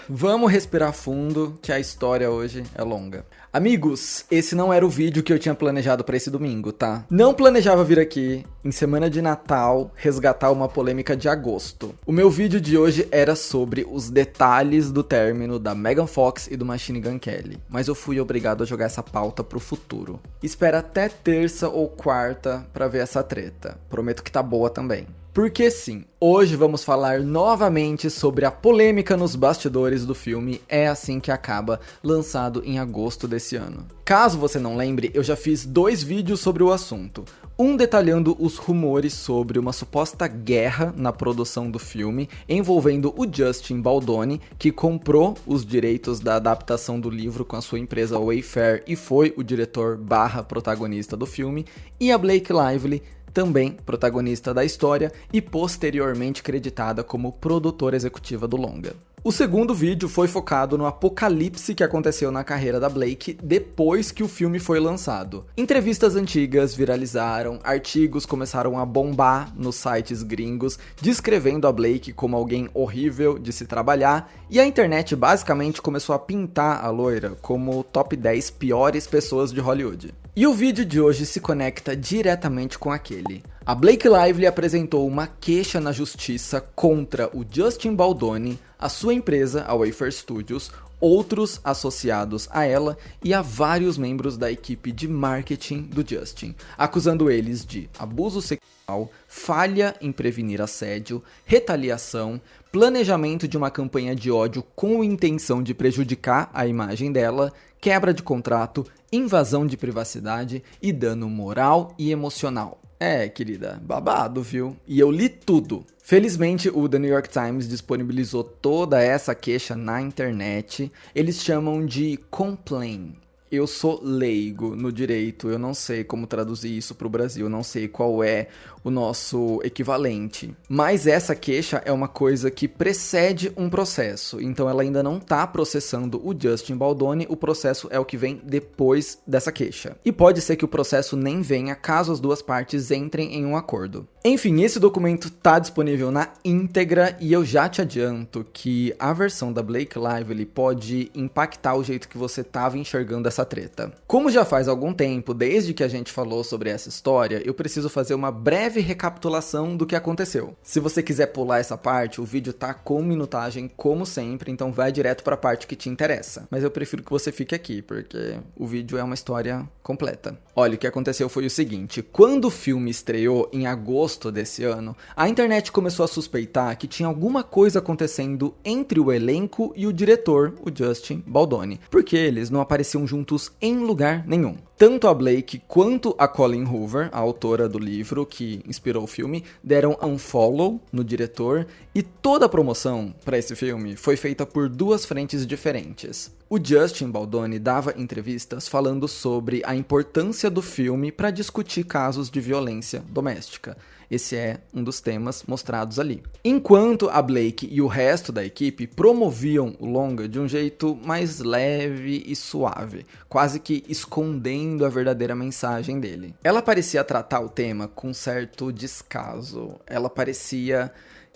Vamos respirar fundo, que a história hoje é longa. Amigos, esse não era o vídeo que eu tinha planejado para esse domingo, tá? Não planejava vir aqui, em semana de Natal, resgatar uma polêmica de agosto. O meu vídeo de hoje era sobre os detalhes do término da Megan Fox e do Machine Gun Kelly, mas eu fui obrigado a jogar essa pauta pro futuro. Espera até terça ou quarta pra ver essa treta. Prometo que tá boa também. Porque sim, hoje vamos falar novamente sobre a polêmica nos bastidores do filme É Assim Que Acaba, lançado em agosto desse ano. Caso você não lembre, eu já fiz 2 vídeos sobre o assunto. Um detalhando os rumores sobre uma suposta guerra na produção do filme, envolvendo o Justin Baldoni, que comprou os direitos da adaptação do livro com a sua empresa Wayfair e foi o diretor/protagonista do filme, e a Blake Lively, também protagonista da história e posteriormente creditada como produtora executiva do longa. O segundo vídeo foi focado no apocalipse que aconteceu na carreira da Blake depois que o filme foi lançado. Entrevistas antigas viralizaram, artigos começaram a bombar nos sites gringos, descrevendo a Blake como alguém horrível de se trabalhar, e a internet basicamente começou a pintar a loira como o top 10 piores pessoas de Hollywood. E o vídeo de hoje se conecta diretamente com aquele. A Blake Lively apresentou uma queixa na justiça contra o Justin Baldoni, a sua empresa, a Wayfair Studios, outros associados a ela e a vários membros da equipe de marketing do Justin, acusando eles de abuso sexual, falha em prevenir assédio, retaliação, planejamento de uma campanha de ódio com intenção de prejudicar a imagem dela, quebra de contrato, invasão de privacidade e dano moral e emocional. É, querida, babado, viu? E eu li tudo. Felizmente, o The New York Times disponibilizou toda essa queixa na internet. Eles chamam de complaint. Eu sou leigo no direito, eu não sei como traduzir isso para o Brasil, eu não sei qual é o nosso equivalente. Mas essa queixa é uma coisa que precede um processo, então ela ainda não está processando o Justin Baldoni, o processo é o que vem depois dessa queixa. E pode ser que o processo nem venha caso as duas partes entrem em um acordo. Enfim, esse documento está disponível na íntegra e eu já te adianto que a versão da Blake Lively pode impactar o jeito que você estava enxergando essa treta. Como já faz algum tempo, desde que a gente falou sobre essa história, eu preciso fazer uma breve recapitulação do que aconteceu. Se você quiser pular essa parte, o vídeo tá com minutagem como sempre, então vai direto para a parte que te interessa. Mas eu prefiro que você fique aqui, porque o vídeo é uma história completa. Olha, o que aconteceu foi o seguinte: quando o filme estreou em agosto desse ano, a internet começou a suspeitar que tinha alguma coisa acontecendo entre o elenco e o diretor, o Justin Baldoni, porque eles não apareciam juntos em lugar nenhum. Tanto a Blake quanto a Colleen Hoover, a autora do livro que inspirou o filme, deram unfollow no diretor e toda a promoção para esse filme foi feita por 2 frentes diferentes. O Justin Baldoni dava entrevistas falando sobre a importância do filme para discutir casos de violência doméstica. Esse é um dos temas mostrados ali. Enquanto a Blake e o resto da equipe promoviam o longa de um jeito mais leve e suave, quase que escondendo a verdadeira mensagem dele. Ela parecia tratar o tema com certo descaso. Ela parecia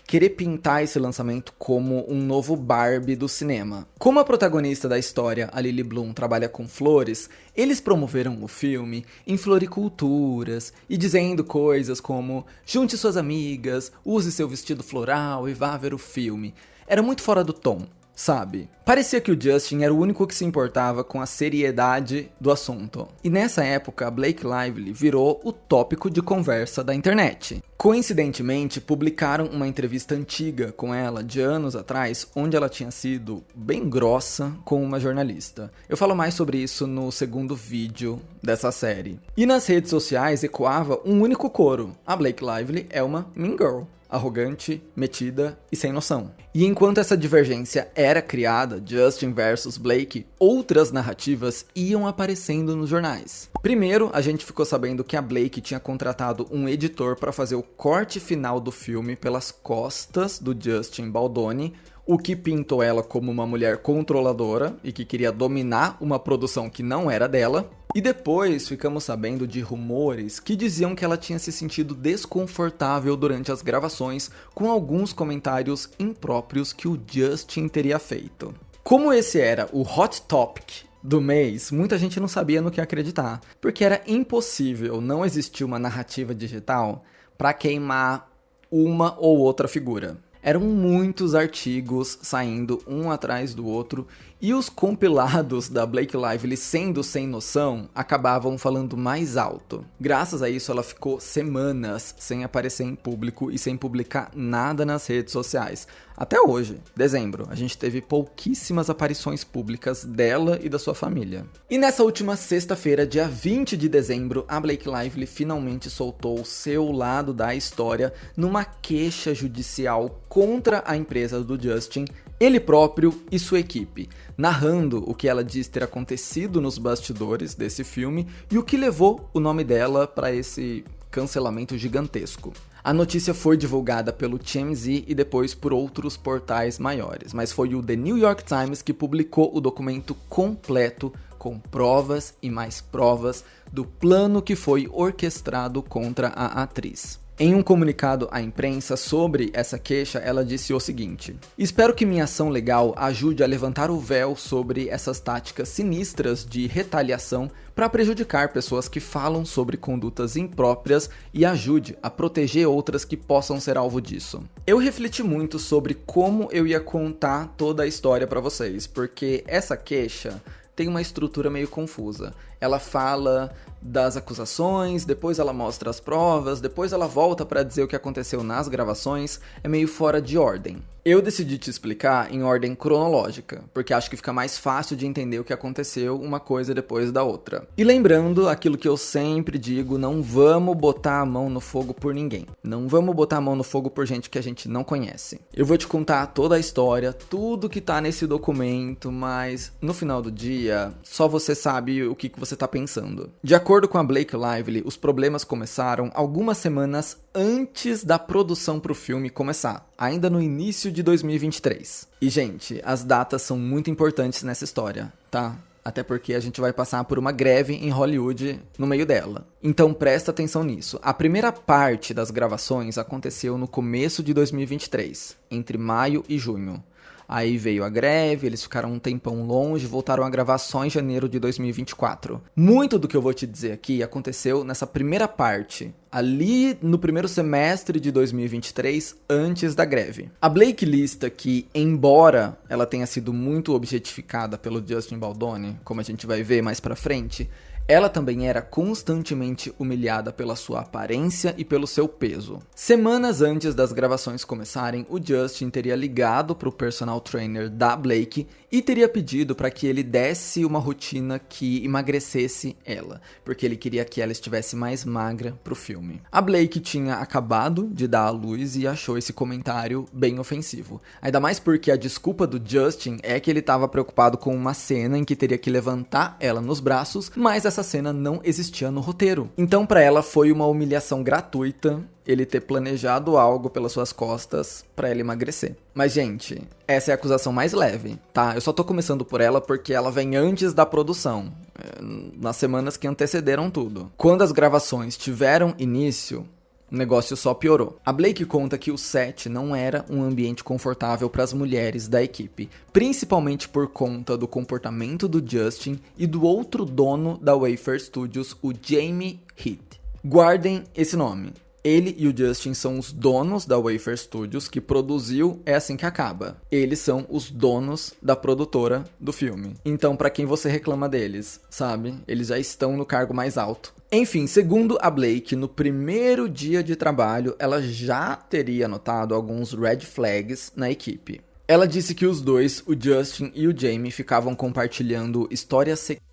querer pintar esse lançamento como um novo Barbie do cinema. Como a protagonista da história, a Lily Bloom, trabalha com flores, eles promoveram o filme em floriculturas e dizendo coisas como junte suas amigas, use seu vestido floral e vá ver o filme. Era muito fora do tom, sabe? Parecia que o Justin era o único que se importava com a seriedade do assunto. E nessa época, a Blake Lively virou o tópico de conversa da internet. Coincidentemente, publicaram uma entrevista antiga com ela, de anos atrás, onde ela tinha sido bem grossa com uma jornalista. Eu falo mais sobre isso no segundo vídeo dessa série. E nas redes sociais ecoava um único coro: a Blake Lively é uma mean girl. Arrogante, metida e sem noção. E enquanto essa divergência era criada, Justin versus Blake, outras narrativas iam aparecendo nos jornais. Primeiro, a gente ficou sabendo que a Blake tinha contratado um editor para fazer o corte final do filme pelas costas do Justin Baldoni, o que pintou ela como uma mulher controladora e que queria dominar uma produção que não era dela. E depois ficamos sabendo de rumores que diziam que ela tinha se sentido desconfortável durante as gravações com alguns comentários impróprios que o Justin teria feito. Como esse era o Hot Topic do mês, muita gente não sabia no que acreditar, porque era impossível não existir uma narrativa digital para queimar uma ou outra figura. Eram muitos artigos saindo um atrás do outro e os compilados da Blake Lively, sendo sem noção, acabavam falando mais alto. Graças a isso, ela ficou semanas sem aparecer em público e sem publicar nada nas redes sociais. Até hoje, dezembro, a gente teve pouquíssimas aparições públicas dela e da sua família. E nessa última sexta-feira, dia 20 de dezembro, a Blake Lively finalmente soltou o seu lado da história numa queixa judicial contra a empresa do Justin, ele próprio e sua equipe, narrando o que ela diz ter acontecido nos bastidores desse filme e o que levou o nome dela para esse cancelamento gigantesco. A notícia foi divulgada pelo TMZ e depois por outros portais maiores, mas foi o The New York Times que publicou o documento completo com provas e mais provas do plano que foi orquestrado contra a atriz. Em um comunicado à imprensa sobre essa queixa, ela disse o seguinte: "Espero que minha ação legal ajude a levantar o véu sobre essas táticas sinistras de retaliação para prejudicar pessoas que falam sobre condutas impróprias e ajude a proteger outras que possam ser alvo disso." Eu refleti muito sobre como eu ia contar toda a história para vocês, porque essa queixa tem uma estrutura meio confusa. Ela fala das acusações, depois ela mostra as provas, depois ela volta para dizer o que aconteceu nas gravações, é meio fora de ordem. Eu decidi te explicar em ordem cronológica, porque acho que fica mais fácil de entender o que aconteceu uma coisa depois da outra. E lembrando aquilo que eu sempre digo, não vamos botar a mão no fogo por ninguém. Não vamos botar a mão no fogo por gente que a gente não conhece. Eu vou te contar toda a história, tudo que tá nesse documento, mas no final do dia, só você sabe o que você tá pensando. De acordo com a Blake Lively, os problemas começaram algumas semanas antes da produção pro filme começar, ainda no início de 2023. E, gente, as datas são muito importantes nessa história, tá? Até porque a gente vai passar por uma greve em Hollywood no meio dela. Então presta atenção nisso. A primeira parte das gravações aconteceu no começo de 2023, entre maio e junho. Aí veio a greve, eles ficaram um tempão longe, voltaram a gravar só em janeiro de 2024. Muito do que eu vou te dizer aqui aconteceu nessa primeira parte, ali no primeiro semestre de 2023, antes da greve. A Blake lista que, embora ela tenha sido muito objetificada pelo Justin Baldoni, como a gente vai ver mais pra frente, ela também era constantemente humilhada pela sua aparência e pelo seu peso. Semanas antes das gravações começarem, o Justin teria ligado para o personal trainer da Blake e teria pedido para que ele desse uma rotina que emagrecesse ela, porque ele queria que ela estivesse mais magra para o filme. A Blake tinha acabado de dar à luz e achou esse comentário bem ofensivo. Ainda mais porque a desculpa do Justin é que ele estava preocupado com uma cena em que teria que levantar ela nos braços, mas essa cena não existia no roteiro. Então para ela foi uma humilhação gratuita ele ter planejado algo pelas suas costas pra ela emagrecer. Mas, gente, essa é a acusação mais leve, tá? Eu só tô começando por ela porque ela vem antes da produção, nas semanas que antecederam tudo. Quando as gravações tiveram início, o negócio só piorou. A Blake conta que o set não era um ambiente confortável para as mulheres da equipe, principalmente por conta do comportamento do Justin e do outro dono da Wayfair Studios, o Jamie Heath. Guardem esse nome. Ele e o Justin são os donos da Wayfair Studios, que produziu É Assim Que Acaba. Eles são os donos da produtora do filme. Então, pra quem você reclama deles, sabe? Eles já estão no cargo mais alto. Enfim, segundo a Blake, no primeiro dia de trabalho, ela já teria notado alguns red flags na equipe. Ela disse que os dois, o Justin e o Jamie, ficavam compartilhando histórias sexuais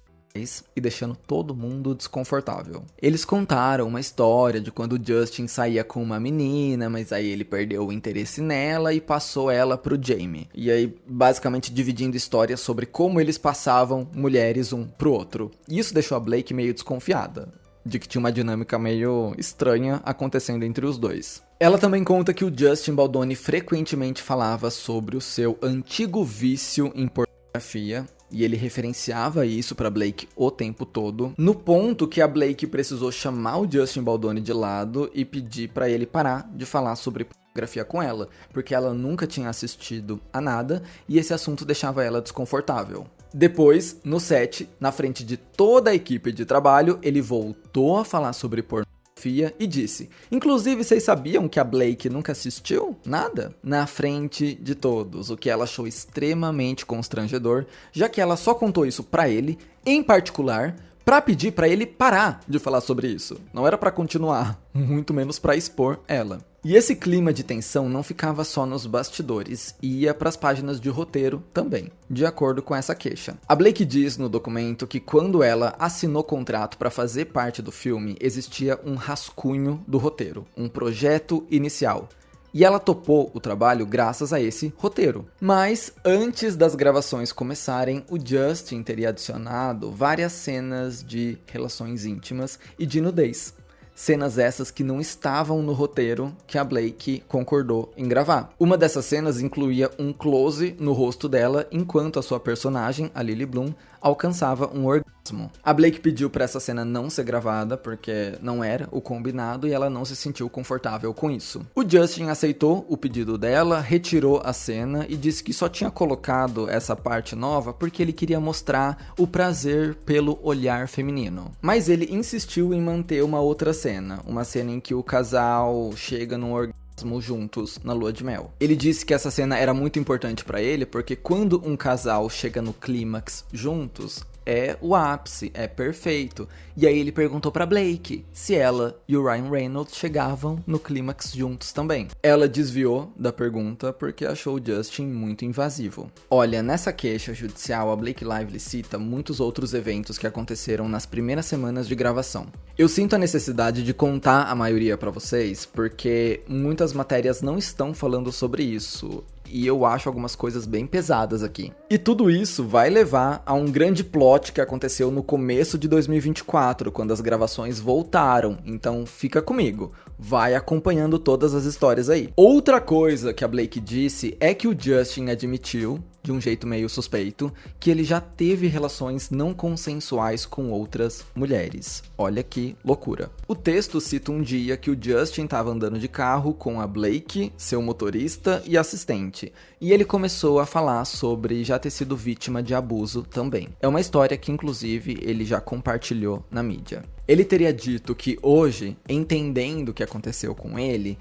e deixando todo mundo desconfortável. Eles contaram uma história de quando o Justin saía com uma menina, mas aí ele perdeu o interesse nela e passou ela pro Jamie. E aí, basicamente dividindo histórias sobre como eles passavam mulheres um pro outro. E isso deixou a Blake meio desconfiada, de que tinha uma dinâmica meio estranha acontecendo entre os dois. Ela também conta que o Justin Baldoni frequentemente falava sobre o seu antigo vício em pornografia, e ele referenciava isso pra Blake o tempo todo, no ponto que a Blake precisou chamar o Justin Baldoni de lado e pedir pra ele parar de falar sobre pornografia com ela, porque ela nunca tinha assistido a nada e esse assunto deixava ela desconfortável. Depois, no set, na frente de toda a equipe de trabalho, ele voltou a falar sobre pornografia e disse: inclusive, vocês sabiam que a Blake nunca assistiu nada? Na frente de todos, o que ela achou extremamente constrangedor, já que ela só contou isso pra ele, em particular, pra pedir pra ele parar de falar sobre isso. Não era pra continuar, muito menos pra expor ela. E esse clima de tensão não ficava só nos bastidores, ia pras páginas de roteiro também, de acordo com essa queixa. A Blake diz no documento que quando ela assinou contrato para fazer parte do filme, existia um rascunho do roteiro, um projeto inicial. E ela topou o trabalho graças a esse roteiro. Mas antes das gravações começarem, o Justin teria adicionado várias cenas de relações íntimas e de nudez. Cenas essas que não estavam no roteiro que a Blake concordou em gravar. Uma dessas cenas incluía um close no rosto dela enquanto a sua personagem, a Lily Bloom, alcançava um orgasmo. A Blake pediu para essa cena não ser gravada porque não era o combinado e ela não se sentiu confortável com isso. O Justin aceitou o pedido dela, retirou a cena e disse que só tinha colocado essa parte nova porque ele queria mostrar o prazer pelo olhar feminino. Mas ele insistiu em manter uma outra cena, uma cena em que o casal chega num orgasmo juntos na lua de mel. Ele disse que essa cena era muito importante pra ele porque quando um casal chega no clímax juntos, é o ápice, é perfeito. E aí ele perguntou pra Blake se ela e o Ryan Reynolds chegavam no clímax juntos também. Ela desviou da pergunta porque achou o Justin muito invasivo. Olha, nessa queixa judicial, a Blake Lively cita muitos outros eventos que aconteceram nas primeiras semanas de gravação. Eu sinto a necessidade de contar a maioria pra vocês, porque muitas matérias não estão falando sobre isso. E eu acho algumas coisas bem pesadas aqui. E tudo isso vai levar a um grande plot que aconteceu no começo de 2024, quando as gravações voltaram. Então fica comigo, vai acompanhando todas as histórias aí. Outra coisa que a Blake disse é que o Justin admitiu, de um jeito meio suspeito, que ele já teve relações não consensuais com outras mulheres. Olha que loucura. O texto cita um dia que o Justin estava andando de carro com a Blake, seu motorista e assistente, e ele começou a falar sobre já ter sido vítima de abuso também. É uma história que, inclusive, ele já compartilhou na mídia. Ele teria dito que hoje, entendendo o que aconteceu com ele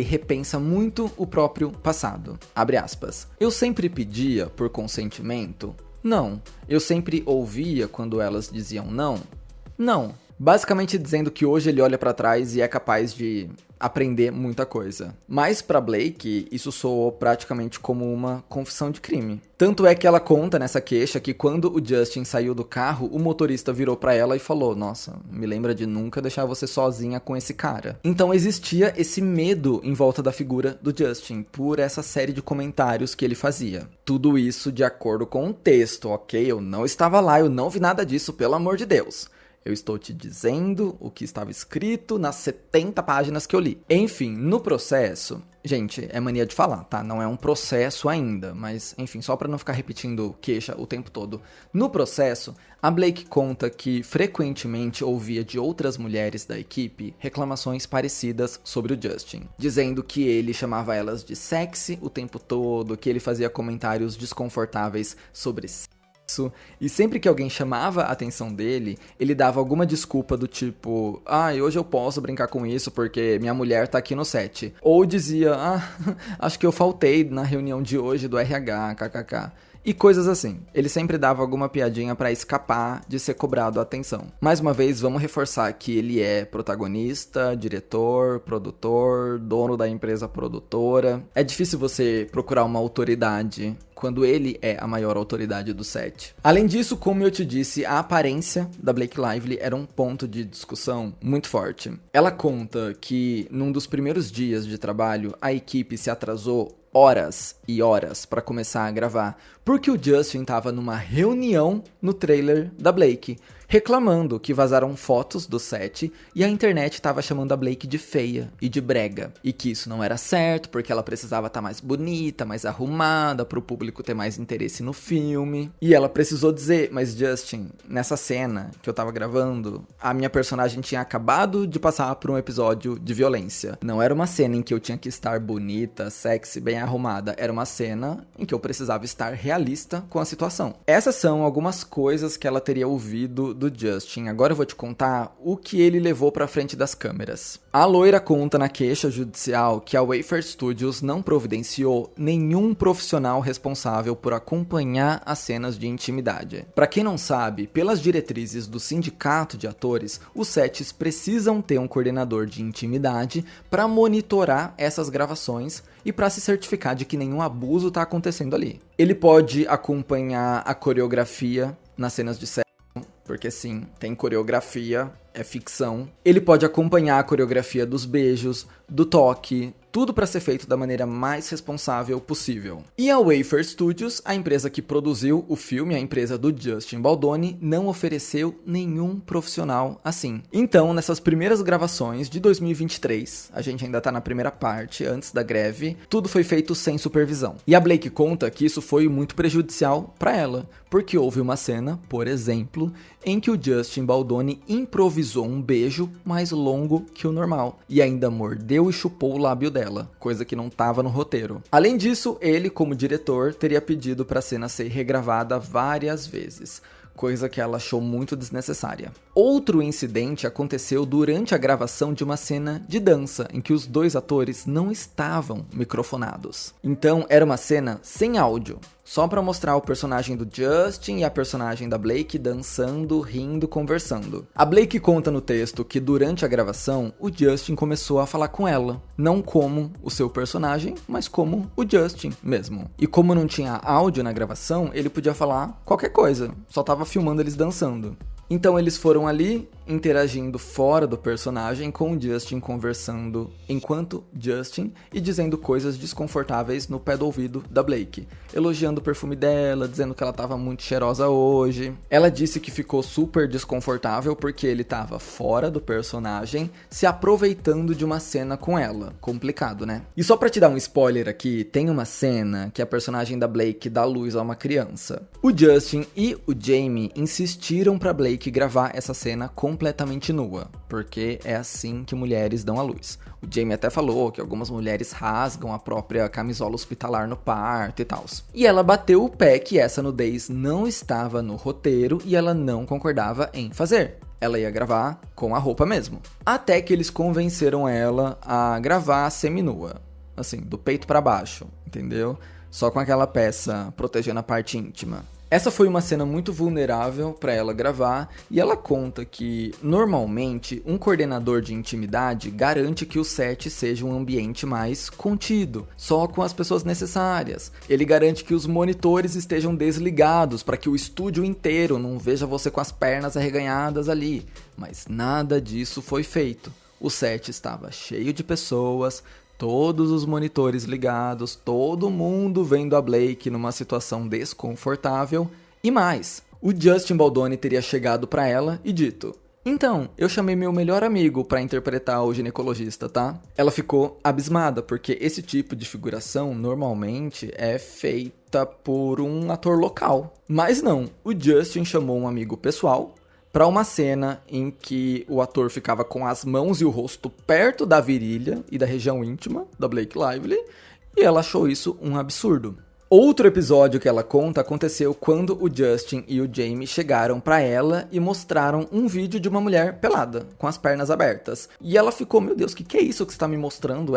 repensa muito o próprio passado. Abre aspas. Eu sempre pedia por consentimento? Não. Eu sempre ouvia quando elas diziam não? Não. Basicamente dizendo que hoje ele olha pra trás e é capaz de aprender muita coisa. Mas pra Blake, isso soou praticamente como uma confissão de crime. Tanto é que ela conta nessa queixa que quando o Justin saiu do carro, o motorista virou pra ela e falou: nossa, me lembra de nunca deixar você sozinha com esse cara. Então existia esse medo em volta da figura do Justin, por essa série de comentários que ele fazia. Tudo isso de acordo com o texto, ok? Eu não estava lá, eu não vi nada disso, pelo amor de Deus. Eu estou te dizendo o que estava escrito nas 70 páginas que eu li. Enfim, no processo... Gente, é mania de falar, tá? Não é um processo ainda, mas, enfim, só pra não ficar repetindo queixa o tempo todo. No processo, a Blake conta que frequentemente ouvia de outras mulheres da equipe reclamações parecidas sobre o Justin, dizendo que ele chamava elas de sexy o tempo todo, que ele fazia comentários desconfortáveis sobre sexo. E sempre que alguém chamava a atenção dele, ele dava alguma desculpa do tipo: hoje eu posso brincar com isso porque minha mulher tá aqui no set. Ou dizia: acho que eu faltei na reunião de hoje do RH, kkk. E coisas assim. Ele sempre dava alguma piadinha pra escapar de ser cobrado a atenção. Mais uma vez, vamos reforçar que ele é protagonista, diretor, produtor, dono da empresa produtora. É difícil você procurar uma autoridade quando ele é a maior autoridade do set. Além disso, como eu te disse, a aparência da Blake Lively era um ponto de discussão muito forte. Ela conta que num dos primeiros dias de trabalho, a equipe se atrasou horas e horas para começar a gravar, porque o Justin estava numa reunião no trailer da Blake, reclamando que vazaram fotos do set e a internet estava chamando a Blake de feia e de brega, e que isso não era certo porque ela precisava estar mais bonita, mais arrumada para o público ter mais interesse no filme. E ela precisou dizer: mas Justin, nessa cena que eu tava gravando, a minha personagem tinha acabado de passar por um episódio de violência. Não era uma cena em que eu tinha que estar bonita, sexy, bem arrumada, era uma cena em que eu precisava estar realista com a situação. Essas são algumas coisas que ela teria ouvido do Justin. Agora eu vou te contar o que ele levou pra frente das câmeras. A loira conta na queixa judicial que a Wayfair Studios não providenciou nenhum profissional responsável por acompanhar as cenas de intimidade. Pra quem não sabe, pelas diretrizes do sindicato de atores, os sets precisam ter um coordenador de intimidade para monitorar essas gravações e para se certificar de que nenhum abuso está acontecendo ali. Ele pode acompanhar a coreografia nas cenas de sexo, porque sim, tem coreografia, é ficção. Ele pode acompanhar a coreografia dos beijos, do toque, tudo para ser feito da maneira mais responsável possível. E a Wayfair Studios, a empresa que produziu o filme, a empresa do Justin Baldoni, não ofereceu nenhum profissional assim. Então, nessas primeiras gravações de 2023, a gente ainda tá na primeira parte, antes da greve, tudo foi feito sem supervisão. E a Blake conta que isso foi muito prejudicial para ela, porque houve uma cena, por exemplo, em que o Justin Baldoni improvisou um beijo mais longo que o normal, e ainda mordeu e chupou o lábio dela, coisa que não estava no roteiro. Além disso, ele, como diretor, teria pedido para a cena ser regravada várias vezes, coisa que ela achou muito desnecessária. Outro incidente aconteceu durante a gravação de uma cena de dança, em que os dois atores não estavam microfonados. Então, era uma cena sem áudio, só para mostrar o personagem do Justin e a personagem da Blake dançando, rindo, conversando. A Blake conta no texto que durante a gravação, o Justin começou a falar com ela, não como o seu personagem, mas como o Justin mesmo. E como não tinha áudio na gravação, ele podia falar qualquer coisa, só tava filmando eles dançando. Então eles foram ali, interagindo fora do personagem, com o Justin conversando enquanto Justin e dizendo coisas desconfortáveis no pé do ouvido da Blake, elogiando o perfume dela, dizendo que ela tava muito cheirosa hoje. Ela disse que ficou super desconfortável porque ele tava fora do personagem, se aproveitando de uma cena com ela. Complicado, né? E só pra te dar um spoiler aqui, tem uma cena que a personagem da Blake dá luz a uma criança. O Justin e o Jamie insistiram pra Blake gravar essa cena completamente nua, porque é assim que mulheres dão à luz. O Jamie até falou que algumas mulheres rasgam a própria camisola hospitalar no parto e tal. E ela bateu o pé que essa nudez não estava no roteiro e ela não concordava em fazer. Ela ia gravar com a roupa mesmo. Até que eles convenceram ela a gravar seminua, assim, do peito pra baixo, entendeu? Só com aquela peça protegendo a parte íntima. Essa foi uma cena muito vulnerável para ela gravar e ela conta que, normalmente, um coordenador de intimidade garante que o set seja um ambiente mais contido, só com as pessoas necessárias. Ele garante que os monitores estejam desligados para que o estúdio inteiro não veja você com as pernas arreganhadas ali, mas nada disso foi feito. O set estava cheio de pessoas, todos os monitores ligados, todo mundo vendo a Blake numa situação desconfortável e mais. O Justin Baldoni teria chegado pra ela e dito: então, eu chamei meu melhor amigo pra interpretar o ginecologista, tá? Ela ficou abismada, porque esse tipo de figuração normalmente é feita por um ator local. Mas não, o Justin chamou um amigo pessoal para uma cena em que o ator ficava com as mãos e o rosto perto da virilha e da região íntima da Blake Lively, e ela achou isso um absurdo. Outro episódio que ela conta aconteceu quando o Justin e o Jamie chegaram para ela e mostraram um vídeo de uma mulher pelada, com as pernas abertas. E ela ficou: meu Deus, que é isso que você tá me mostrando?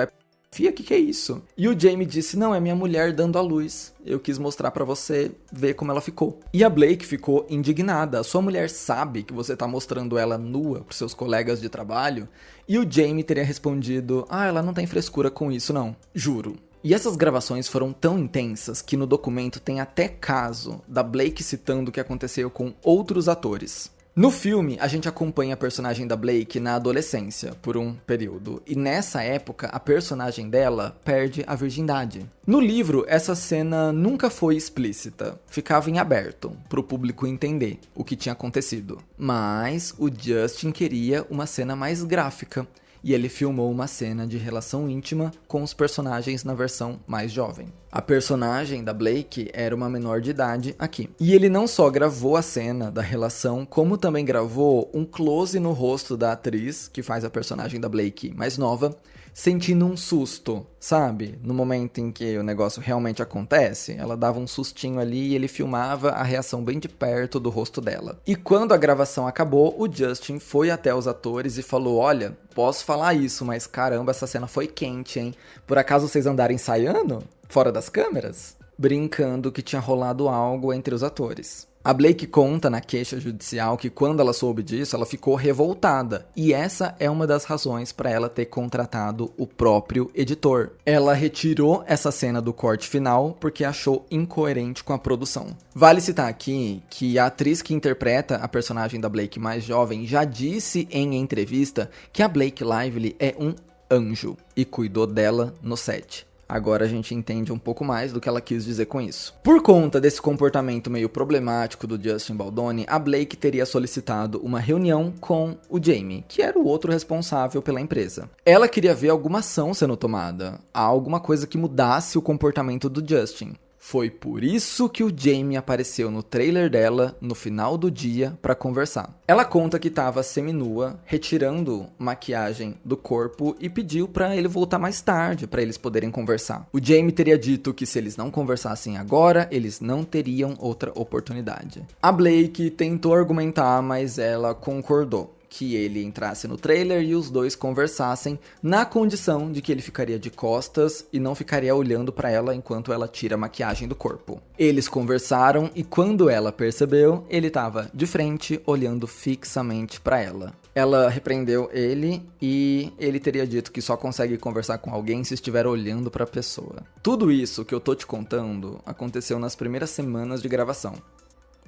Fia, que é isso? E o Jamie disse: não, é minha mulher dando à luz. Eu quis mostrar pra você ver como ela ficou. E a Blake ficou indignada. A sua mulher sabe que você tá mostrando ela nua pros seus colegas de trabalho? E o Jamie teria respondido: ela não tem frescura com isso não, juro. E essas gravações foram tão intensas que no documento tem até caso da Blake citando o que aconteceu com outros atores. No filme, a gente acompanha a personagem da Blake na adolescência, por um período, e nessa época a personagem dela perde a virgindade. No livro, essa cena nunca foi explícita, ficava em aberto, para o público entender o que tinha acontecido. Mas o Justin queria uma cena mais gráfica, e ele filmou uma cena de relação íntima com os personagens na versão mais jovem. A personagem da Blake era uma menor de idade aqui. E ele não só gravou a cena da relação, como também gravou um close no rosto da atriz, que faz a personagem da Blake mais nova, sentindo um susto, sabe? No momento em que o negócio realmente acontece, ela dava um sustinho ali e ele filmava a reação bem de perto do rosto dela. E quando a gravação acabou, o Justin foi até os atores e falou: olha, posso falar isso, mas caramba, essa cena foi quente, hein? Por acaso vocês andaram ensaiando? Fora das câmeras? Brincando que tinha rolado algo entre os atores. A Blake conta na queixa judicial que quando ela soube disso, ela ficou revoltada. E essa é uma das razões para ela ter contratado o próprio editor. Ela retirou essa cena do corte final porque achou incoerente com a produção. Vale citar aqui que a atriz que interpreta a personagem da Blake mais jovem já disse em entrevista que a Blake Lively é um anjo e cuidou dela no set. Agora a gente entende um pouco mais do que ela quis dizer com isso. Por conta desse comportamento meio problemático do Justin Baldoni, a Blake teria solicitado uma reunião com o Jamie, que era o outro responsável pela empresa. Ela queria ver alguma ação sendo tomada, alguma coisa que mudasse o comportamento do Justin. Foi por isso que o Jamie apareceu no trailer dela no final do dia para conversar. Ela conta que estava seminua, retirando maquiagem do corpo e pediu para ele voltar mais tarde para eles poderem conversar. O Jamie teria dito que se eles não conversassem agora, eles não teriam outra oportunidade. A Blake tentou argumentar, mas ela concordou que ele entrasse no trailer e os dois conversassem na condição de que ele ficaria de costas e não ficaria olhando para ela enquanto ela tira a maquiagem do corpo. Eles conversaram e quando ela percebeu, ele estava de frente olhando fixamente para ela. Ela repreendeu ele e ele teria dito que só consegue conversar com alguém se estiver olhando para a pessoa. Tudo isso que eu tô te contando aconteceu nas primeiras semanas de gravação.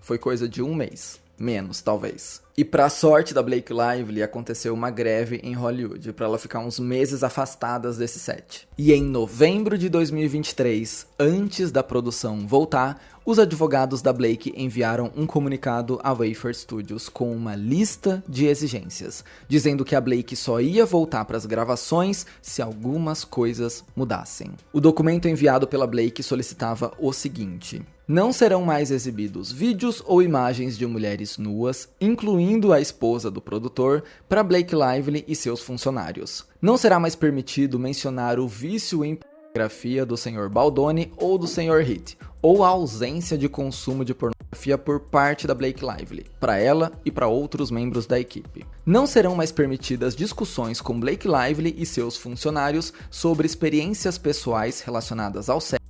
Foi coisa de um mês. Menos, talvez. E pra sorte da Blake Lively, aconteceu uma greve em Hollywood, pra ela ficar uns meses afastada desse set. E em novembro de 2023, antes da produção voltar, os advogados da Blake enviaram um comunicado à Wafer Studios com uma lista de exigências, dizendo que a Blake só ia voltar para as gravações se algumas coisas mudassem. O documento enviado pela Blake solicitava o seguinte: não serão mais exibidos vídeos ou imagens de mulheres nuas, incluindo a esposa do produtor, para Blake Lively e seus funcionários. Não será mais permitido mencionar o vício em pornografia do Sr. Baldoni ou do Sr. Heath, ou a ausência de consumo de pornografia por parte da Blake Lively, para ela e para outros membros da equipe. Não serão mais permitidas discussões com Blake Lively e seus funcionários sobre experiências pessoais relacionadas ao sexo,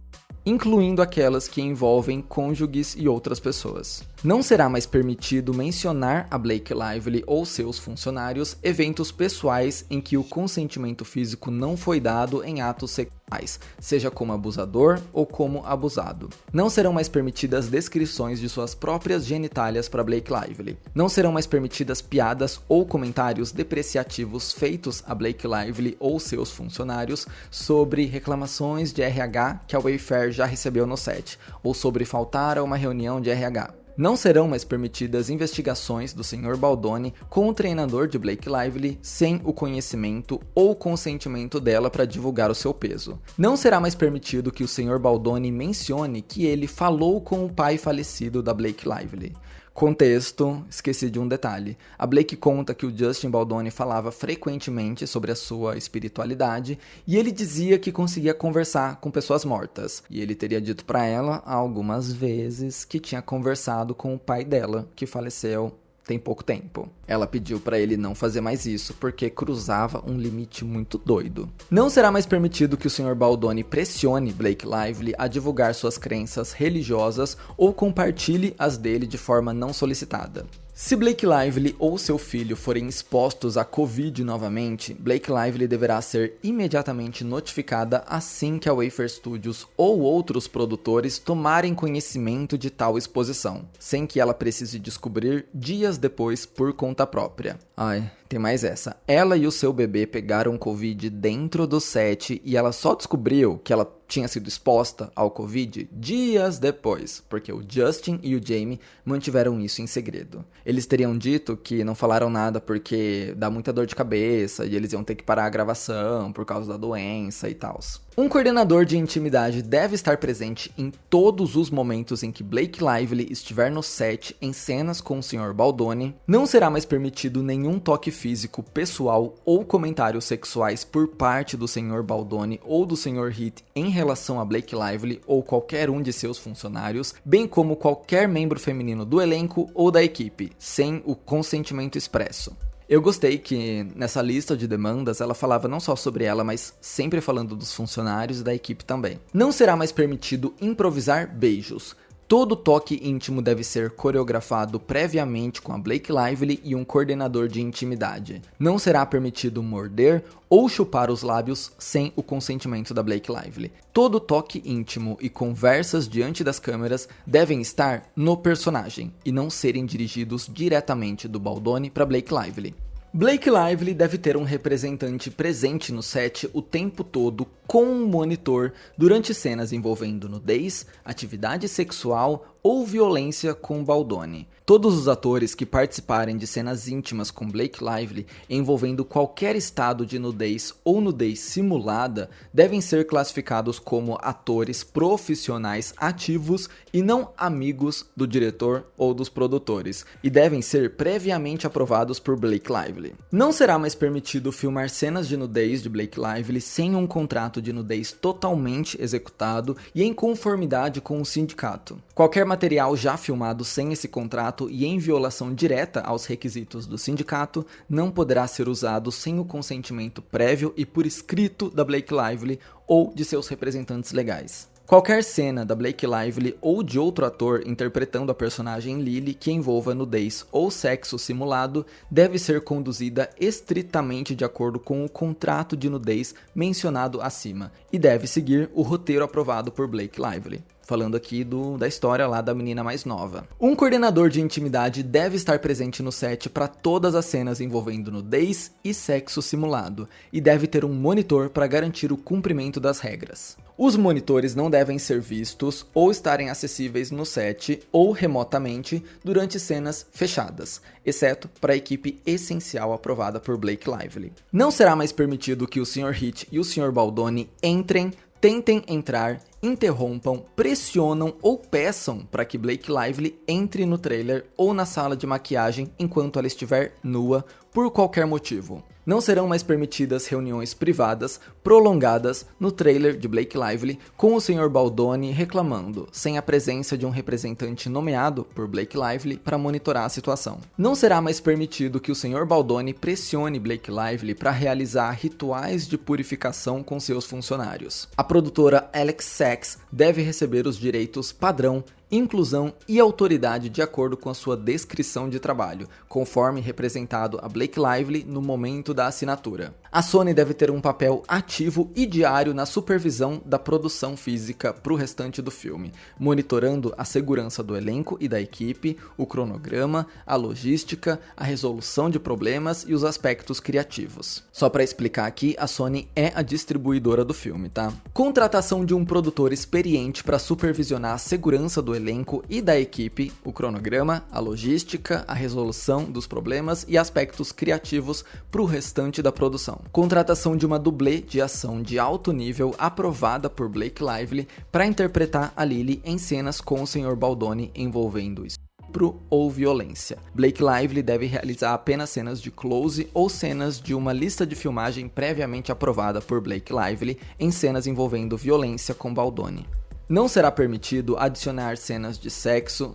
incluindo aquelas que envolvem cônjuges e outras pessoas. Não será mais permitido mencionar a Blake Lively ou seus funcionários eventos pessoais em que o consentimento físico não foi dado em atos sexuais, seja como abusador ou como abusado. Não serão mais permitidas descrições de suas próprias genitálias para Blake Lively. Não serão mais permitidas piadas ou comentários depreciativos feitos a Blake Lively ou seus funcionários sobre reclamações de RH que a Wayfair já recebeu no set, ou sobre faltar a uma reunião de RH. Não serão mais permitidas investigações do Sr. Baldoni com o treinador de Blake Lively sem o conhecimento ou consentimento dela para divulgar o seu peso. Não será mais permitido que o Sr. Baldoni mencione que ele falou com o pai falecido da Blake Lively. Contexto, esqueci de um detalhe. A Blake conta que o Justin Baldoni falava frequentemente sobre a sua espiritualidade e ele dizia que conseguia conversar com pessoas mortas. E ele teria dito para ela algumas vezes que tinha conversado com o pai dela, que faleceu tem pouco tempo. Ela pediu para ele não fazer mais isso, porque cruzava um limite muito doido. Não será mais permitido que o Sr. Baldoni pressione Blake Lively a divulgar suas crenças religiosas ou compartilhe as dele de forma não solicitada. Se Blake Lively ou seu filho forem expostos à Covid novamente, Blake Lively deverá ser imediatamente notificada assim que a Wafer Studios ou outros produtores tomarem conhecimento de tal exposição, sem que ela precise descobrir dias depois por conta própria. Ai, tem mais essa. Ela e o seu bebê pegaram Covid dentro do set e ela só descobriu que ela tinha sido exposta ao Covid dias depois, porque o Justin e o Jamie mantiveram isso em segredo. Eles teriam dito que não falaram nada porque dá muita dor de cabeça e eles iam ter que parar a gravação por causa da doença e tal. Um coordenador de intimidade deve estar presente em todos os momentos em que Blake Lively estiver no set em cenas com o Sr. Baldoni. Não será mais permitido nenhum toque físico, pessoal ou comentários sexuais por parte do Sr. Baldoni ou do Sr. Heath em relação a Blake Lively ou qualquer um de seus funcionários, bem como qualquer membro feminino do elenco ou da equipe, sem o consentimento expresso. Eu gostei que nessa lista de demandas ela falava não só sobre ela, mas sempre falando dos funcionários e da equipe também. Não será mais permitido improvisar beijos. Todo toque íntimo deve ser coreografado previamente com a Blake Lively e um coordenador de intimidade. Não será permitido morder ou chupar os lábios sem o consentimento da Blake Lively. Todo toque íntimo e conversas diante das câmeras devem estar no personagem e não serem dirigidos diretamente do Baldoni para Blake Lively. Blake Lively deve ter um representante presente no set o tempo todo com um monitor durante cenas envolvendo nudez, atividade sexual ou violência com Baldoni. Todos os atores que participarem de cenas íntimas com Blake Lively envolvendo qualquer estado de nudez ou nudez simulada devem ser classificados como atores profissionais ativos e não amigos do diretor ou dos produtores, e devem ser previamente aprovados por Blake Lively. Não será mais permitido filmar cenas de nudez de Blake Lively sem um contrato de nudez totalmente executado e em conformidade com o sindicato. Qualquer material já filmado sem esse contrato e em violação direta aos requisitos do sindicato não poderá ser usado sem o consentimento prévio e por escrito da Blake Lively ou de seus representantes legais. Qualquer cena da Blake Lively ou de outro ator interpretando a personagem Lily que envolva nudez ou sexo simulado deve ser conduzida estritamente de acordo com o contrato de nudez mencionado acima e deve seguir o roteiro aprovado por Blake Lively. Falando aqui da história lá da menina mais nova. Um coordenador de intimidade deve estar presente no set para todas as cenas envolvendo nudez e sexo simulado, e deve ter um monitor para garantir o cumprimento das regras. Os monitores não devem ser vistos ou estarem acessíveis no set ou remotamente durante cenas fechadas, exceto para a equipe essencial aprovada por Blake Lively. Não será mais permitido que o Sr. Heath e o Sr. Baldoni entrem, tentem entrar, interrompam, pressionam ou peçam para que Blake Lively entre no trailer ou na sala de maquiagem enquanto ela estiver nua por qualquer motivo. Não serão mais permitidas reuniões privadas prolongadas no trailer de Blake Lively com o Sr. Baldoni reclamando, sem a presença de um representante nomeado por Blake Lively para monitorar a situação. Não será mais permitido que o Sr. Baldoni pressione Blake Lively para realizar rituais de purificação com seus funcionários. A produtora Alex Sachs deve receber os direitos padrão, inclusão e autoridade de acordo com a sua descrição de trabalho, conforme representado a Blake Lively no momento da assinatura. A Sony deve ter um papel ativo e diário na supervisão da produção física para o restante do filme, monitorando a segurança do elenco e da equipe, o cronograma, a logística, a resolução de problemas e os aspectos criativos. Só para explicar aqui, a Sony é a distribuidora do filme, tá? Contratação de um produtor experiente para supervisionar a segurança do elenco e da equipe, o cronograma, a logística, a resolução dos problemas e aspectos criativos para o restante da produção. Contratação de uma dublê de ação de alto nível aprovada por Blake Lively para interpretar a Lily em cenas com o Sr. Baldoni envolvendo estupro ou violência. Blake Lively deve realizar apenas cenas de close ou cenas de uma lista de filmagem previamente aprovada por Blake Lively em cenas envolvendo violência com Baldoni. Não será permitido adicionar cenas de sexo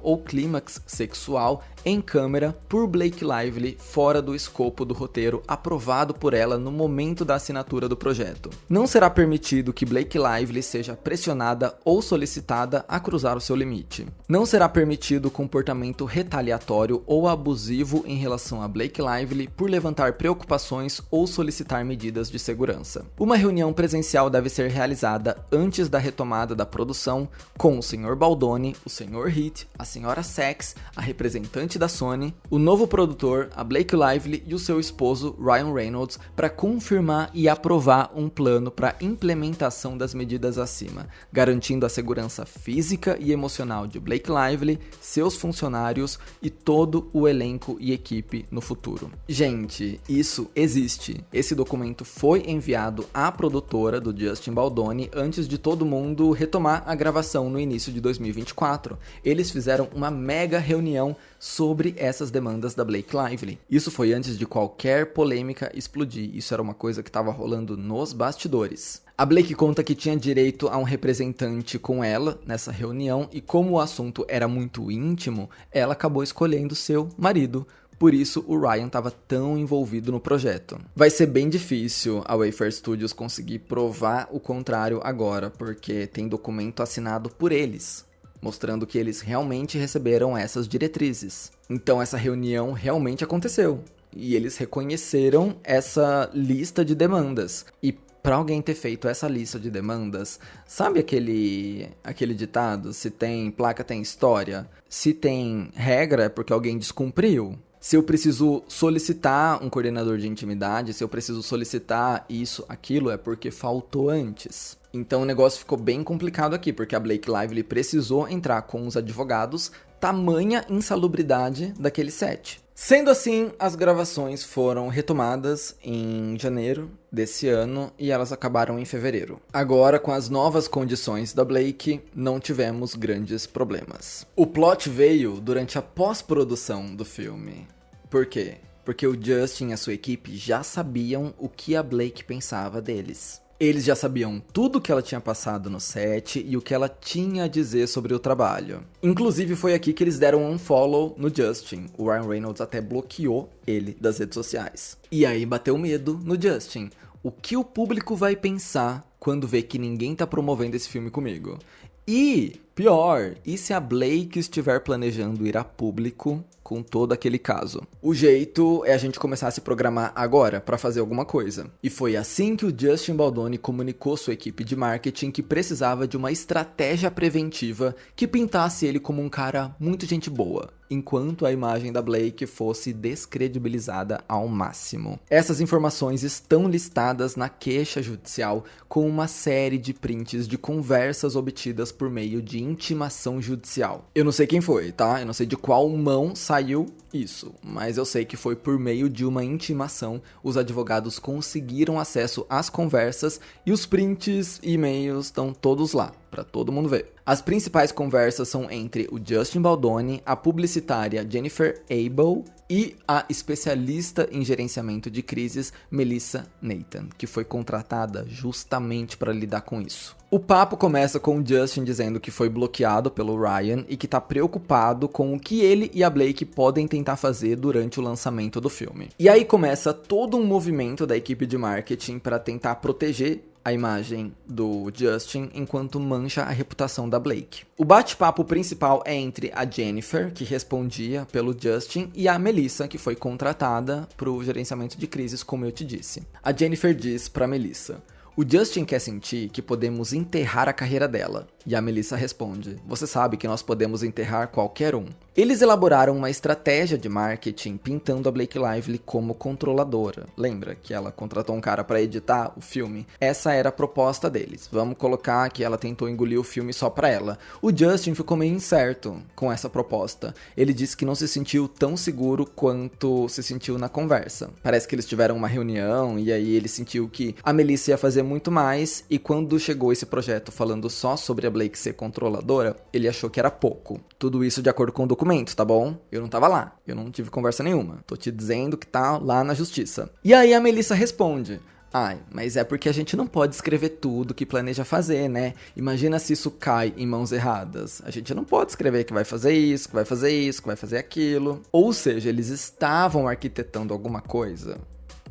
ou clímax sexual em câmera por Blake Lively fora do escopo do roteiro aprovado por ela no momento da assinatura do projeto. Não será permitido que Blake Lively seja pressionada ou solicitada a cruzar o seu limite. Não será permitido comportamento retaliatório ou abusivo em relação a Blake Lively por levantar preocupações ou solicitar medidas de segurança. Uma reunião presencial deve ser realizada antes da retomada da produção com o Sr. Baldoni, o Sr. Heat, a Sra. Sachs, a representante da Sony, o novo produtor, a Blake Lively e o seu esposo Ryan Reynolds para confirmar e aprovar um plano para implementação das medidas acima, garantindo a segurança física e emocional de Blake Lively, seus funcionários e todo o elenco e equipe no futuro. Gente, isso existe. Esse documento foi enviado à produtora do Justin Baldoni antes de todo mundo retomar a gravação no início de 2024. Eles fizeram uma mega reunião sobre essas demandas da Blake Lively. Isso foi antes de qualquer polêmica explodir. Isso era uma coisa que estava rolando nos bastidores. A Blake conta que tinha direito a um representante com ela nessa reunião e como o assunto era muito íntimo, ela acabou escolhendo seu marido. Por isso, o Ryan estava tão envolvido no projeto. Vai ser bem difícil a Wayfair Studios conseguir provar o contrário agora, porque tem documento assinado por eles, mostrando que eles realmente receberam essas diretrizes. Então essa reunião realmente aconteceu. E eles reconheceram essa lista de demandas. E para alguém ter feito essa lista de demandas, sabe aquele ditado? Se tem placa, tem história. Se tem regra, é porque alguém descumpriu. Se eu preciso solicitar um coordenador de intimidade, se eu preciso solicitar isso, aquilo, é porque faltou antes. Então o negócio ficou bem complicado aqui, porque a Blake Lively precisou entrar com os advogados, tamanha insalubridade daquele set. Sendo assim, as gravações foram retomadas em janeiro desse ano e elas acabaram em fevereiro. Agora, com as novas condições da Blake, não tivemos grandes problemas. O plot veio durante a pós-produção do filme. Por quê? Porque o Justin e a sua equipe já sabiam o que a Blake pensava deles. Eles já sabiam tudo o que ela tinha passado no set e o que ela tinha a dizer sobre o trabalho. Inclusive foi aqui que eles deram um follow no Justin. O Ryan Reynolds até bloqueou ele das redes sociais. E aí bateu medo no Justin. O que o público vai pensar quando vê que ninguém tá promovendo esse filme comigo? E, pior, e se a Blake estiver planejando ir a público com todo aquele caso? O jeito é a gente começar a se programar agora para fazer alguma coisa. E foi assim que o Justin Baldoni comunicou sua equipe de marketing que precisava de uma estratégia preventiva que pintasse ele como um cara muito gente boa, enquanto a imagem da Blake fosse descredibilizada ao máximo. Essas informações estão listadas na queixa judicial com uma série de prints de conversas obtidas por meio de intimação judicial. Eu não sei quem foi, tá? Eu não sei de qual mão saiu isso, mas eu sei que foi por meio de uma intimação. Os advogados conseguiram acesso às conversas e os prints e e-mails estão todos lá, para todo mundo ver. As principais conversas são entre o Justin Baldoni, a publicitária Jennifer Abel e a especialista em gerenciamento de crises Melissa Nathan, que foi contratada justamente para lidar com isso. O papo começa com o Justin dizendo que foi bloqueado pelo Ryan e que está preocupado com o que ele e a Blake podem tentar fazer durante o lançamento do filme. E aí começa todo um movimento da equipe de marketing para tentar proteger a imagem do Justin enquanto mancha a reputação da Blake. O bate-papo principal é entre a Jennifer, que respondia pelo Justin, e a Melissa, que foi contratada para o gerenciamento de crises, como eu te disse. A Jennifer diz para Melissa: "O Justin quer sentir que podemos enterrar a carreira dela." E a Melissa responde: "Você sabe que nós podemos enterrar qualquer um." Eles elaboraram uma estratégia de marketing pintando a Blake Lively como controladora. Lembra que ela contratou um cara para editar o filme? Essa era a proposta deles. Vamos colocar que ela tentou engolir o filme só pra ela. O Justin ficou meio incerto com essa proposta. Ele disse que não se sentiu tão seguro quanto se sentiu na conversa. Parece que eles tiveram uma reunião e aí ele sentiu que a Melissa ia fazer muito mais, e quando chegou esse projeto falando só sobre a Blake ser controladora, ele achou que era pouco. Tudo isso de acordo com o documento, tá bom? Eu não tava lá, eu não tive conversa nenhuma. Tô te dizendo que tá lá na justiça. E aí a Melissa responde: Ai, mas é porque a gente não pode escrever tudo que planeja fazer, né? Imagina se isso cai em mãos erradas. A gente não pode escrever que vai fazer isso, que vai fazer isso, que vai fazer aquilo. Ou seja, eles estavam arquitetando alguma coisa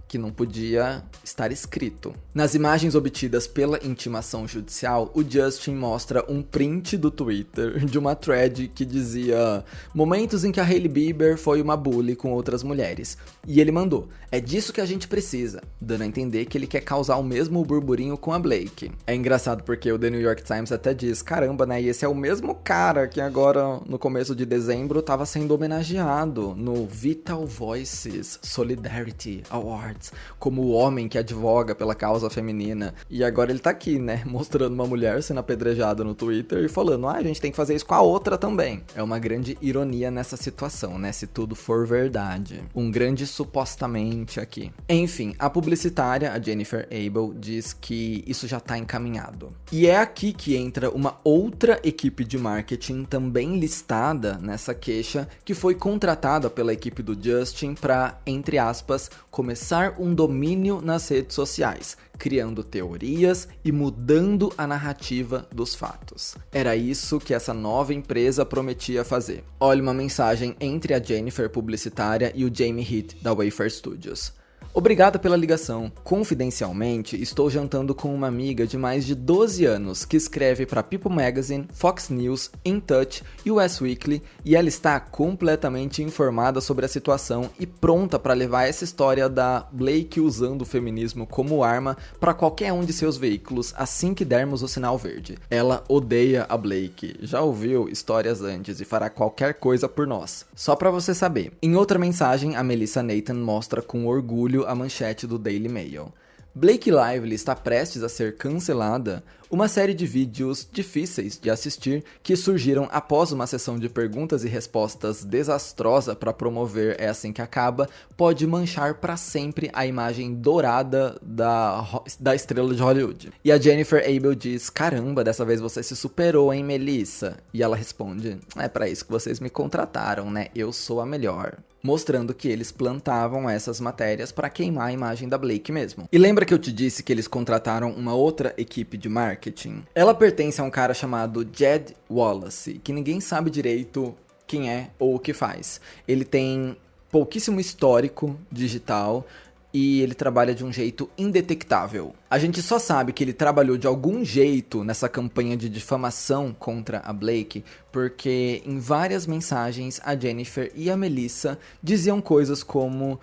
que não podia estar escrito. Nas imagens obtidas pela intimação judicial, o Justin mostra um print do Twitter de uma thread que dizia momentos em que a Hailey Bieber foi uma bully com outras mulheres. E ele mandou, é disso que a gente precisa, dando a entender que ele quer causar o mesmo burburinho com a Blake. É engraçado porque o The New York Times até diz, caramba, né, e esse é o mesmo cara que agora, no começo de dezembro, estava sendo homenageado no Vital Voices Solidarity Award, como o homem que advoga pela causa feminina. E agora ele tá aqui, né, mostrando uma mulher sendo apedrejada no Twitter e falando, a gente tem que fazer isso com a outra também. É uma grande ironia nessa situação, né, se tudo for verdade. Um grande supostamente aqui. Enfim, a publicitária, a Jennifer Abel, diz que isso já tá encaminhado. E é aqui que entra uma outra equipe de marketing também listada nessa queixa, que foi contratada pela equipe do Justin para, entre aspas, começar um domínio nas redes sociais, criando teorias e mudando a narrativa dos fatos. Era isso que essa nova empresa prometia fazer. Olha uma mensagem entre a Jennifer publicitária e o Jamie Heath da Wayfair Studios. Obrigado pela ligação. Confidencialmente, estou jantando com uma amiga de mais de 12 anos que escreve para People Magazine, Fox News, In Touch e Us Weekly e ela está completamente informada sobre a situação e pronta para levar essa história da Blake usando o feminismo como arma para qualquer um de seus veículos assim que dermos o sinal verde. Ela odeia a Blake, já ouviu histórias antes e fará qualquer coisa por nós. Só para você saber. Em outra mensagem, a Melissa Nathan mostra com orgulho a manchete do Daily Mail. Blake Lively está prestes a ser cancelada, uma série de vídeos difíceis de assistir que surgiram após uma sessão de perguntas e respostas desastrosa para promover É Assim Que Acaba, pode manchar para sempre a imagem dourada da estrela de Hollywood. E a Jennifer Abel diz, caramba, dessa vez você se superou, hein, Melissa? E ela responde, é para isso que vocês me contrataram, né? Eu sou a melhor. Mostrando que eles plantavam essas matérias para queimar a imagem da Blake mesmo. E lembra que eu te disse que eles contrataram uma outra equipe de marketing? Ela pertence a um cara chamado Jed Wallace, que ninguém sabe direito quem é ou o que faz. Ele tem pouquíssimo histórico digital e ele trabalha de um jeito indetectável. A gente só sabe que ele trabalhou de algum jeito nessa campanha de difamação contra a Blake, porque em várias mensagens a Jennifer e a Melissa diziam coisas como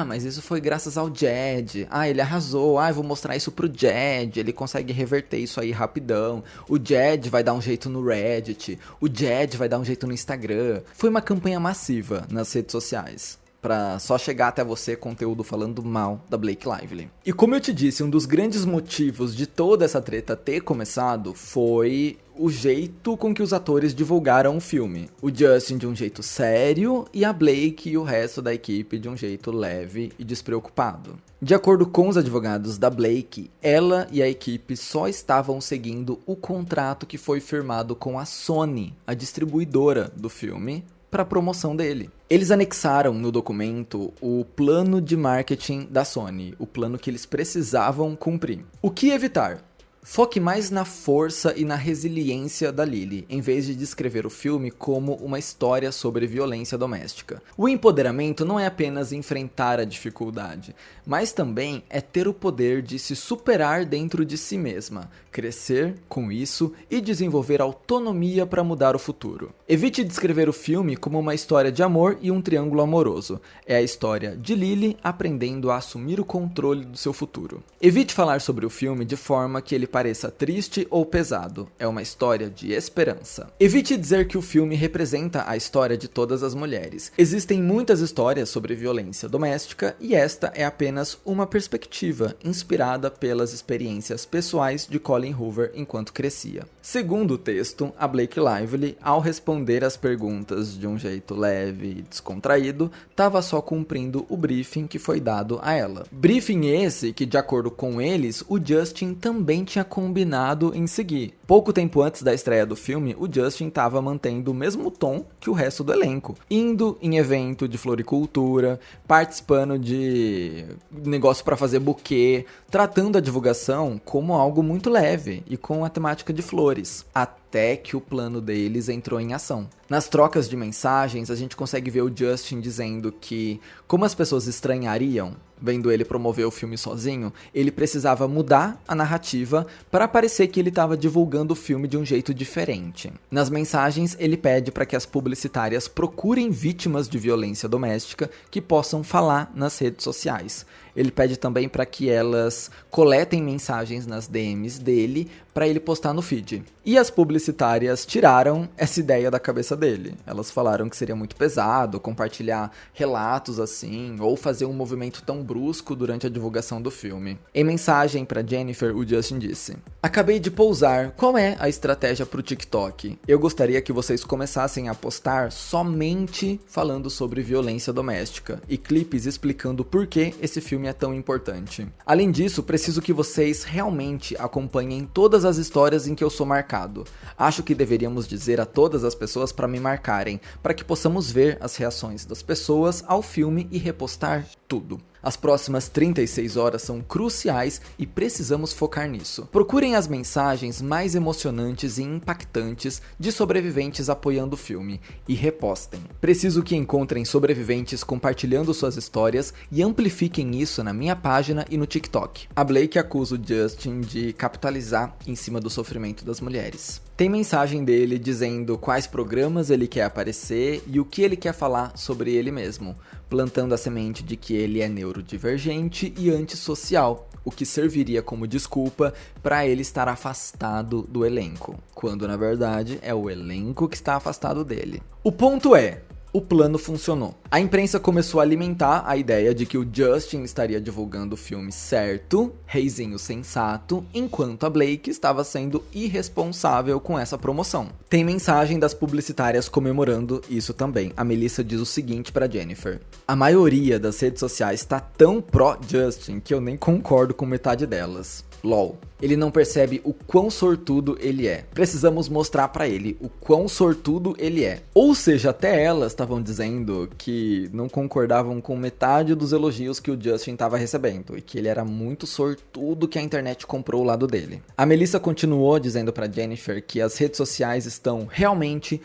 mas isso foi graças ao Jed, ele arrasou, eu vou mostrar isso pro Jed, ele consegue reverter isso aí rapidão, o Jed vai dar um jeito no Reddit, o Jed vai dar um jeito no Instagram. Foi uma campanha massiva nas redes sociais pra só chegar até você conteúdo falando mal da Blake Lively. E como eu te disse, um dos grandes motivos de toda essa treta ter começado foi o jeito com que os atores divulgaram o filme. O Justin de um jeito sério e a Blake e o resto da equipe de um jeito leve e despreocupado. De acordo com os advogados da Blake, ela e a equipe só estavam seguindo o contrato que foi firmado com a Sony, a distribuidora do filme, para a promoção dele. Eles anexaram no documento o plano de marketing da Sony, o plano que eles precisavam cumprir. O que evitar? Foque mais na força e na resiliência da Lily, em vez de descrever o filme como uma história sobre violência doméstica. O empoderamento não é apenas enfrentar a dificuldade, mas também é ter o poder de se superar dentro de si mesma, crescer com isso e desenvolver autonomia para mudar o futuro. Evite descrever o filme como uma história de amor e um triângulo amoroso. É a história de Lily aprendendo a assumir o controle do seu futuro. Evite falar sobre o filme de forma que ele pareça triste ou pesado. É uma história de esperança. Evite dizer que o filme representa a história de todas as mulheres. Existem muitas histórias sobre violência doméstica e esta é apenas uma perspectiva inspirada pelas experiências pessoais de Colin Hoover enquanto crescia. Segundo o texto, a Blake Lively, ao responder às perguntas de um jeito leve e descontraído, estava só cumprindo o briefing que foi dado a ela. Briefing esse que, de acordo com eles, o Justin também tinha combinado em seguir. Pouco tempo antes da estreia do filme, o Justin estava mantendo o mesmo tom que o resto do elenco, indo em evento de floricultura, participando de negócio para fazer buquê, tratando a divulgação como algo muito leve e com a temática de flores, até que o plano deles entrou em ação. Nas trocas de mensagens, a gente consegue ver o Justin dizendo que, como as pessoas estranhariam vendo ele promover o filme sozinho, ele precisava mudar a narrativa para parecer que ele estava divulgando o filme de um jeito diferente. Nas mensagens, ele pede para que as publicitárias procurem vítimas de violência doméstica que possam falar nas redes sociais. Ele pede também para que elas coletem mensagens nas DMs dele para ele postar no feed. E as publicitárias tiraram essa ideia da cabeça dele. Elas falaram que seria muito pesado compartilhar relatos assim, ou fazer um movimento tão brusco durante a divulgação do filme. Em mensagem para Jennifer, o Justin disse: "Acabei de pousar, qual é a estratégia para o TikTok? Eu gostaria que vocês começassem a postar somente falando sobre violência doméstica e clipes explicando por que esse filme é tão importante. Além disso, preciso que vocês realmente acompanhem todas as histórias em que eu sou marcado. Acho que deveríamos dizer a todas as pessoas para me marcarem, para que possamos ver as reações das pessoas ao filme e repostar tudo. As próximas 36 horas são cruciais e precisamos focar nisso. Procurem as mensagens mais emocionantes e impactantes de sobreviventes apoiando o filme e repostem. Preciso que encontrem sobreviventes compartilhando suas histórias e amplifiquem isso na minha página e no TikTok." A Blake acusa o Justin de capitalizar em cima do sofrimento das mulheres. Tem mensagem dele dizendo quais programas ele quer aparecer e o que ele quer falar sobre ele mesmo, plantando a semente de que ele é neurodivergente e antissocial, o que serviria como desculpa para ele estar afastado do elenco, quando na verdade é o elenco que está afastado dele. O ponto é: o plano funcionou. A imprensa começou a alimentar a ideia de que o Justin estaria divulgando o filme certo, reizinho sensato, enquanto a Blake estava sendo irresponsável com essa promoção. Tem mensagem das publicitárias comemorando isso também. A Melissa diz o seguinte para Jennifer: "A maioria das redes sociais está tão pró-Justin que eu nem concordo com metade delas. LOL. Ele não percebe o quão sortudo ele é. Precisamos mostrar pra ele o quão sortudo ele é." Ou seja, até elas estavam dizendo que não concordavam com metade dos elogios que o Justin estava recebendo e que ele era muito sortudo que a internet comprou o lado dele. A Melissa continuou dizendo pra Jennifer que as redes sociais estão realmente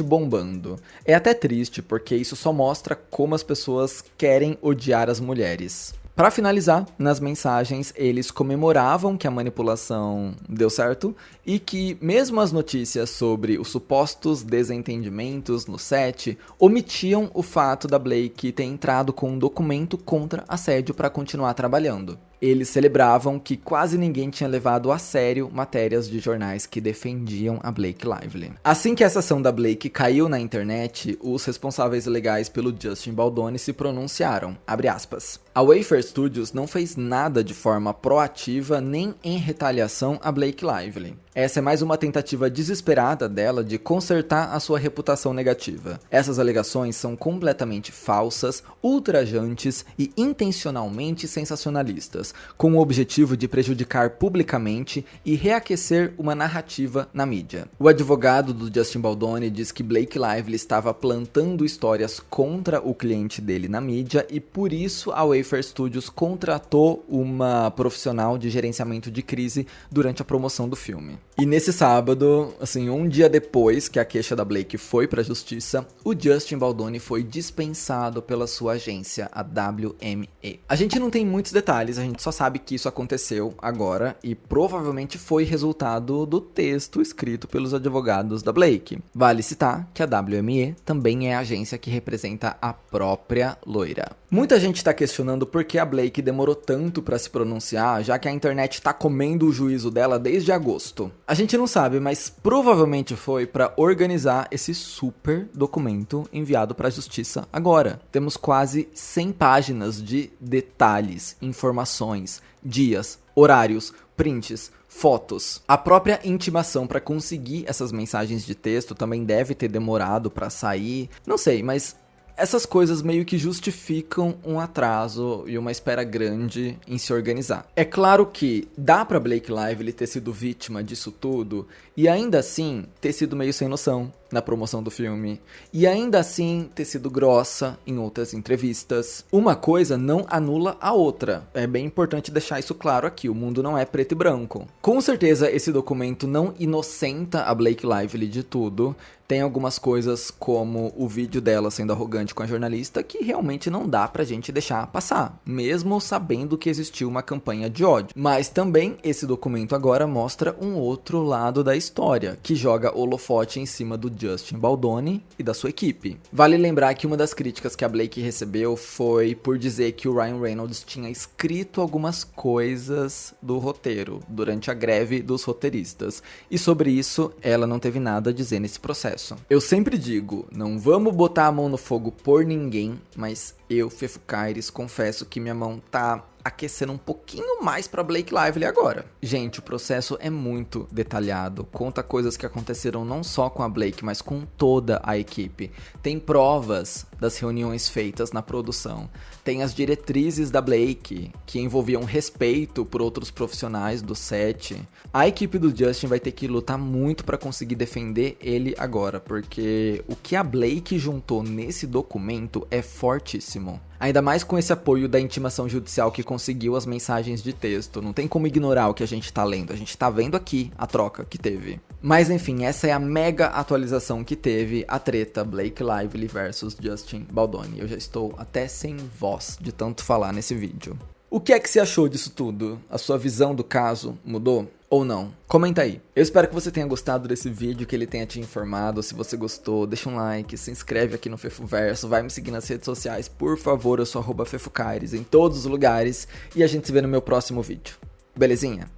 bombando. É até triste porque isso só mostra como as pessoas querem odiar as mulheres. Para finalizar, nas mensagens, eles comemoravam que a manipulação deu certo e que mesmo as notícias sobre os supostos desentendimentos no set omitiam o fato da Blake ter entrado com um documento contra assédio para continuar trabalhando. Eles celebravam que quase ninguém tinha levado a sério matérias de jornais que defendiam a Blake Lively. Assim que essa ação da Blake caiu na internet, os responsáveis legais pelo Justin Baldoni se pronunciaram, abre aspas: "A Wayfair Studios não fez nada de forma proativa nem em retaliação a Blake Lively. Essa é mais uma tentativa desesperada dela de consertar a sua reputação negativa. Essas alegações são completamente falsas, ultrajantes e intencionalmente sensacionalistas, com o objetivo de prejudicar publicamente e reaquecer uma narrativa na mídia." O advogado do Justin Baldoni diz que Blake Lively estava plantando histórias contra o cliente dele na mídia e por isso a Wayfair Studios contratou uma profissional de gerenciamento de crise durante a promoção do filme. E nesse sábado, assim, um dia depois que a queixa da Blake foi pra justiça, o Justin Baldoni foi dispensado pela sua agência, a WME. A gente não tem muitos detalhes, a gente só sabe que isso aconteceu agora e provavelmente foi resultado do texto escrito pelos advogados da Blake. Vale citar que a WME também é a agência que representa a própria loira. Muita gente tá questionando por que a Blake demorou tanto pra se pronunciar, já que a internet tá comendo o juízo dela desde agosto. A gente não sabe, mas provavelmente foi para organizar esse super documento enviado para a justiça agora. Temos quase 100 páginas de detalhes, informações, dias, horários, prints, fotos. A própria intimação para conseguir essas mensagens de texto também deve ter demorado para sair. Não sei, mas Essas coisas meio que justificam um atraso e uma espera grande em se organizar. É claro que dá pra Blake Lively ter sido vítima disso tudo e ainda assim ter sido meio sem noção na promoção do filme e ainda assim ter sido grossa em outras entrevistas. Uma coisa não anula a outra. É bem importante deixar isso claro aqui, o mundo não é preto e branco. Com certeza esse documento não inocenta a Blake Lively de tudo. Tem algumas coisas como o vídeo dela sendo arrogante com a jornalista que realmente não dá pra gente deixar passar, mesmo sabendo que existiu uma campanha de ódio. Mas também esse documento agora mostra um outro lado da história, que joga holofote em cima do Justin Baldoni e da sua equipe. Vale lembrar que uma das críticas que a Blake recebeu foi por dizer que o Ryan Reynolds tinha escrito algumas coisas do roteiro durante a greve dos roteiristas, e sobre isso ela não teve nada a dizer nesse processo. Eu sempre digo, não vamos botar a mão no fogo por ninguém, mas eu, Fefo Caires, confesso que minha mão tá aquecendo um pouquinho mais pra Blake Lively agora. Gente, o processo é muito detalhado, conta coisas que aconteceram não só com a Blake, mas com toda a equipe. Tem provas das reuniões feitas na produção, tem as diretrizes da Blake, que envolviam respeito por outros profissionais do set. A equipe do Justin vai ter que lutar muito pra conseguir defender ele agora, porque o que a Blake juntou nesse documento é fortíssimo. Ainda mais com esse apoio da intimação judicial que conseguiu as mensagens de texto. Não tem como ignorar o que a gente tá lendo. A gente tá vendo aqui a troca que teve. Mas enfim, essa é a mega atualização que teve a treta Blake Lively versus Justin Baldoni. Eu já estou até sem voz de tanto falar nesse vídeo. O que é que você achou disso tudo? A sua visão do caso mudou? Ou não? Comenta aí. Eu espero que você tenha gostado desse vídeo, que ele tenha te informado. Se você gostou, deixa um like, se inscreve aqui no Fefoverso, vai me seguir nas redes sociais, por favor, eu sou @FefoCaires em todos os lugares e a gente se vê no meu próximo vídeo. Belezinha?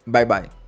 Bye bye.